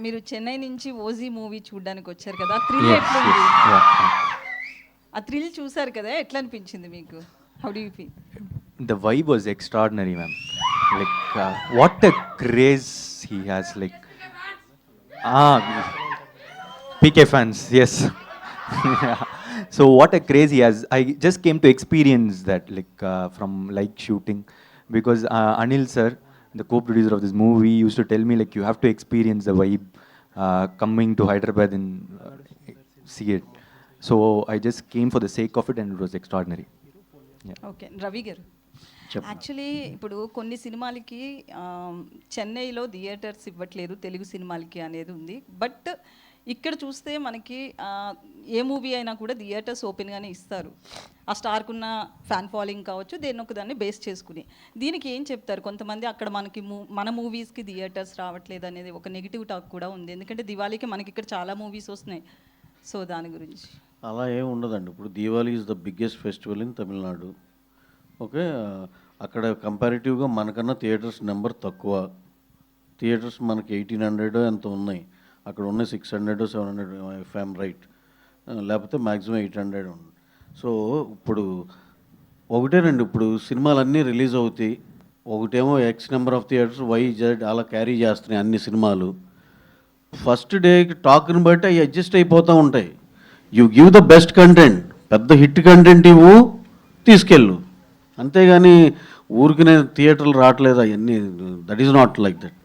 మీరు చెన్నై నుంచి OG movie చూడడానికి వచ్చారు కదా, థ్రిల్ Yes, ఎట్లుంది? yes, yeah. ఆ థ్రిల్ చూసారు కదా, ఎట్లా అనిపించింది మీకు? How do you feel? The vibe was extraordinary, ma'am. Like, what a craze he has. Like, PK fans, yes. Yeah. So what a craze he has. I just came to experience that, like, from like shooting, because Anil sir, the co-producer of this movie, used to tell me like you have to experience the vibe coming to Hyderabad and see it. So I just came for the sake of it, and it was extraordinary. Yeah. Okay, Ravi గారు, actually ఇప్పుడు కొన్ని సినిమాలకి చెన్నైలో theatres ఇవ్వట్లేదు తెలుగు సినిమాలకి అనేది ఉంది. But ఇక్కడ చూస్తే మనకి ఏ మూవీ అయినా కూడా థియేటర్స్ ఓపెన్గానే ఇస్తారు. ఆ స్టార్కున్న ఫ్యాన్ ఫాలోయింగ్ కావచ్చు, దేని ఒక దాన్ని బేస్ చేసుకుని. దీనికి ఏం చెప్తారు? కొంతమంది అక్కడ మనకి మన మూవీస్కి థియేటర్స్ రావట్లేదు అనేది ఒక నెగిటివ్ టాక్ కూడా ఉంది. ఎందుకంటే దివాళీకి మనకి ఇక్కడ చాలా మూవీస్ వస్తున్నాయి. సో దాని గురించి అలా ఏం ఉండదండి. ఇప్పుడు Diwali is the biggest festival in Tamil Nadu. Okay, అక్కడ కంపారిటివ్గా మనకన్నా థియేటర్స్ నెంబర్ తక్కువ. థియేటర్స్ మనకి 1800 ఎంత ఉన్నాయి, అక్కడ ఉన్నాయి 600 700 ఇఫ్ ఐఎమ్ రైట్, లేకపోతే మ్యాక్సిమం 800 ఉంది. సో ఇప్పుడు ఒకటేనండి, ఇప్పుడు సినిమాలన్నీ రిలీజ్ అవుతాయి. ఒకటేమో X number of theatres, YZ అలా క్యారీ చేస్తున్నాయి అన్ని సినిమాలు. ఫస్ట్ డేకి టాక్ని బట్టి అవి అడ్జస్ట్ అయిపోతూ ఉంటాయి. You give the best content, పెద్ద హిట్ కంటెంట్ ఇవ్వు, తీసుకెళ్ళు. అంతేగాని ఊరికి నేను థియేటర్లు రావట్లేదు అవన్నీ, that is not like that.